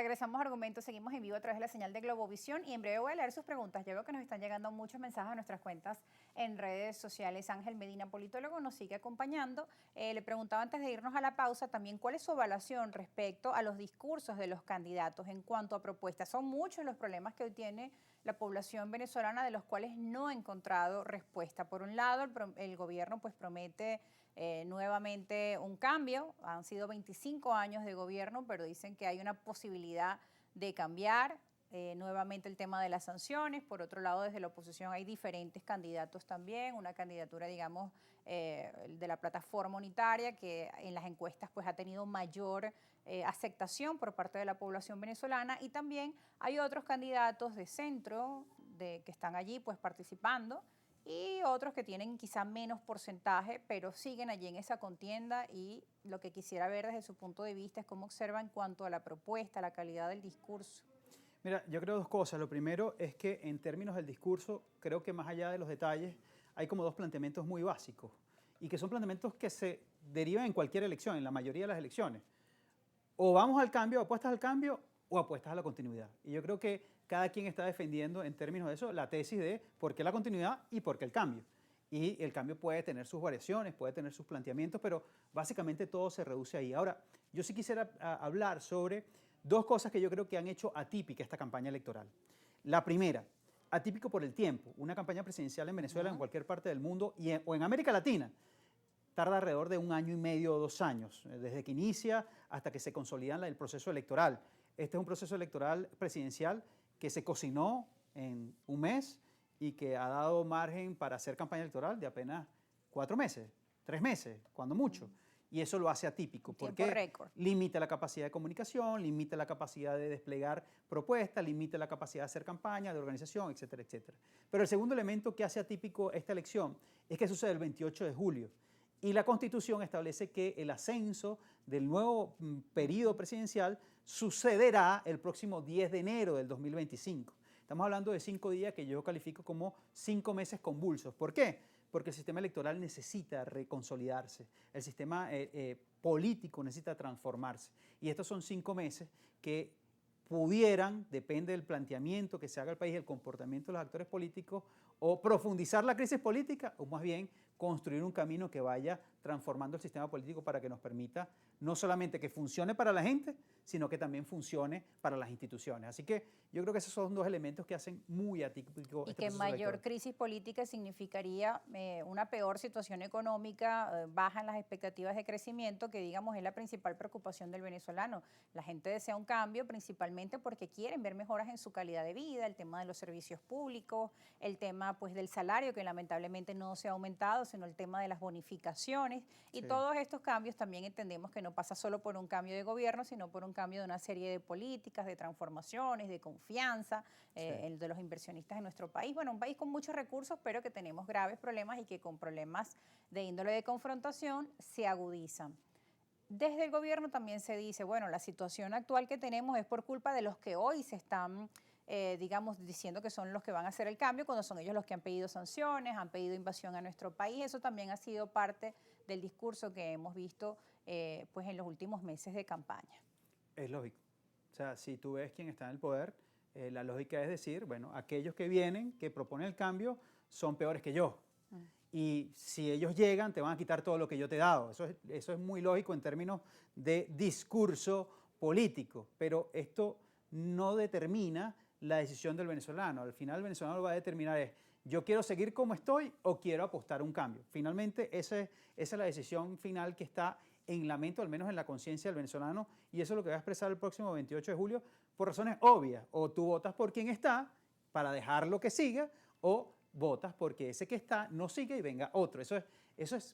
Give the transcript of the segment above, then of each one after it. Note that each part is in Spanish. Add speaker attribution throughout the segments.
Speaker 1: Regresamos a Argumentos, seguimos en vivo a través de la señal de Globovisión y en breve voy a leer sus preguntas. Yo veo que nos están llegando muchos mensajes a nuestras cuentas en redes sociales. Ángel Medina, politólogo, nos sigue acompañando. Le preguntaba antes de irnos a la pausa también cuál es su evaluación respecto a los discursos de los candidatos en cuanto a propuestas. Son muchos los problemas que hoy tiene la población venezolana de los cuales no ha encontrado respuesta. Por un lado, el gobierno pues promete nuevamente un cambio. Han sido 25 años de gobierno, pero dicen que hay una posibilidad de cambiar. Nuevamente el tema de las sanciones. Por otro lado, desde la oposición hay diferentes candidatos también. Una candidatura, digamos, de la plataforma unitaria que en las encuestas pues ha tenido mayor aceptación por parte de la población venezolana. Y también hay otros candidatos de centro que están allí pues participando y otros que tienen quizá menos porcentaje, pero siguen allí en esa contienda y lo que quisiera ver desde su punto de vista es cómo observa en cuanto a la propuesta, la calidad del discurso.
Speaker 2: Mira, yo creo dos cosas. Lo primero es que en términos del discurso, creo que más allá de los detalles, hay como dos planteamientos muy básicos y que son planteamientos que se derivan en cualquier elección, en la mayoría de las elecciones. O vamos al cambio, apuestas al cambio o apuestas a la continuidad. Y yo creo que cada quien está defendiendo en términos de eso la tesis de por qué la continuidad y por qué el cambio. Y el cambio puede tener sus variaciones, puede tener sus planteamientos, pero básicamente todo se reduce ahí. Ahora, yo sí quisiera hablar sobre dos cosas que yo creo que han hecho atípica esta campaña electoral. La primera, atípico por el tiempo. Una campaña presidencial en Venezuela, en cualquier parte del mundo o en América Latina, tarda alrededor de 1 año y medio o 2 años, desde que inicia hasta que se consolida el proceso electoral. Este es un proceso electoral presidencial que se cocinó en 1 mes y que ha dado margen para hacer campaña electoral de apenas 4 meses, 3 meses, cuando mucho. Y eso lo hace atípico porque limita la capacidad de comunicación, limita la capacidad de desplegar propuestas, limita la capacidad de hacer campaña, de organización, etcétera, etcétera. Pero el segundo elemento que hace atípico esta elección es que sucede el 28 de julio. Y la Constitución establece que el ascenso del nuevo periodo presidencial sucederá el próximo 10 de enero del 2025. Estamos hablando de 5 días que yo califico como 5 meses convulsos. ¿Por qué? Porque el sistema electoral necesita reconsolidarse, el sistema político necesita transformarse. Y estos son 5 meses que pudieran, depende del planteamiento que se haga al país, el comportamiento de los actores políticos, o profundizar la crisis política, o más bien construir un camino que vaya transformando el sistema político para que nos permita no solamente que funcione para la gente, sino que también funcione para las instituciones. Así que yo creo que esos son dos elementos que hacen muy atípico este proceso electoral.
Speaker 1: Y que mayor crisis política significaría una peor situación económica, bajan las expectativas de crecimiento, que digamos es la principal preocupación del venezolano. La gente desea un cambio principalmente porque quieren ver mejoras en su calidad de vida, el tema de los servicios públicos, el tema pues del salario que lamentablemente no se ha aumentado, sino el tema de las bonificaciones y todos estos cambios también entendemos que no pasa solo por un cambio de gobierno, sino por un cambio de una serie de políticas, de transformaciones, de confianza de los inversionistas en nuestro país. Bueno, un país con muchos recursos, pero que tenemos graves problemas y que con problemas de índole de confrontación se agudizan. Desde el gobierno también se dice, bueno, la situación actual que tenemos es por culpa de los que hoy se están digamos, diciendo que son los que van a hacer el cambio, cuando son ellos los que han pedido sanciones, han pedido invasión a nuestro país. Eso también ha sido parte del discurso que hemos visto pues en los últimos meses de campaña.
Speaker 2: Es lógico. O sea, si tú ves quién está en el poder, la lógica es decir, bueno, aquellos que vienen, que proponen el cambio, son peores que yo. Y si ellos llegan, te van a quitar todo lo que yo te he dado. Eso es muy lógico en términos de discurso político. Pero esto no determina la decisión del venezolano. Al final el venezolano lo va a determinar es, yo quiero seguir como estoy o quiero apostar un cambio. Finalmente esa es la decisión final que está en la mente, al menos en la conciencia del venezolano, y eso es lo que va a expresar el próximo 28 de julio por razones obvias. O tú votas por quien está para dejarlo que siga, o votas porque ese que está no sigue y venga otro.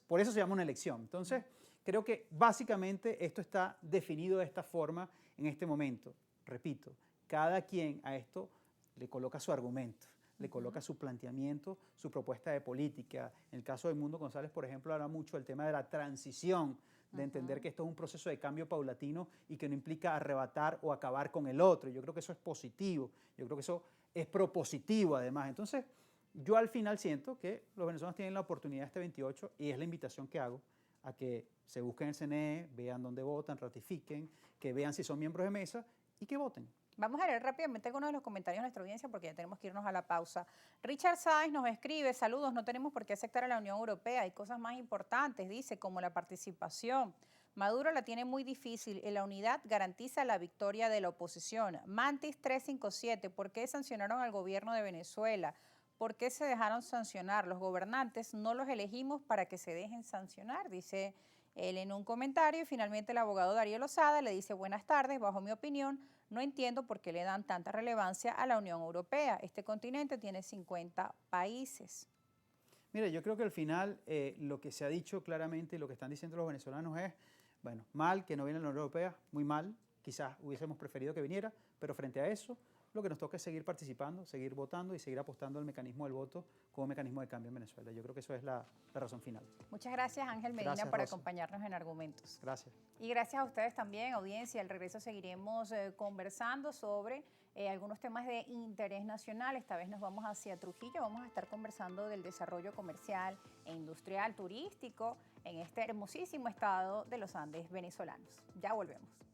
Speaker 2: Por eso se llama una elección. Entonces, creo que básicamente esto está definido de esta forma en este momento. Repito, cada quien a esto le coloca su argumento, le coloca su planteamiento, su propuesta de política. En el caso de Edmundo González, por ejemplo, habla mucho del tema de la transición, de entender que esto es un proceso de cambio paulatino y que no implica arrebatar o acabar con el otro. Yo creo que eso es positivo, yo creo que eso es propositivo además. Entonces, yo al final siento que los venezolanos tienen la oportunidad este 28 y es la invitación que hago a que se busquen el CNE, vean dónde votan, ratifiquen, que vean si son miembros de mesa y que voten.
Speaker 1: Vamos a leer rápidamente algunos de los comentarios de nuestra audiencia porque ya tenemos que irnos a la pausa. Richard Sáez nos escribe, saludos, no tenemos por qué aceptar a la Unión Europea, hay cosas más importantes, dice, como la participación. Maduro la tiene muy difícil y la unidad garantiza la victoria de la oposición. Mantis 357, ¿por qué sancionaron al gobierno de Venezuela? ¿Por qué se dejaron sancionar? Los gobernantes no los elegimos para que se dejen sancionar, dice él en un comentario. Y finalmente el abogado Darío Lozada le dice, buenas tardes, bajo mi opinión, no entiendo por qué le dan tanta relevancia a la Unión Europea. Este continente tiene 50 países.
Speaker 2: Mire, yo creo que al final lo que se ha dicho claramente y lo que están diciendo los venezolanos es, bueno, mal que no viene la Unión Europea, muy mal, quizás hubiésemos preferido que viniera, pero frente a eso, lo que nos toca es seguir participando, seguir votando y seguir apostando al mecanismo del voto como mecanismo de cambio en Venezuela. Yo creo que eso es la razón final.
Speaker 1: Muchas gracias, Ángel Medina,
Speaker 2: Gracias,
Speaker 1: por
Speaker 2: Rosa.
Speaker 1: acompañarnos en Argumentos.
Speaker 2: Gracias.
Speaker 1: Y gracias a ustedes también, audiencia. Al regreso seguiremos conversando sobre algunos temas de interés nacional. Esta vez nos vamos hacia Trujillo. Vamos a estar conversando del desarrollo comercial e industrial turístico en este hermosísimo estado de los Andes venezolanos. Ya volvemos.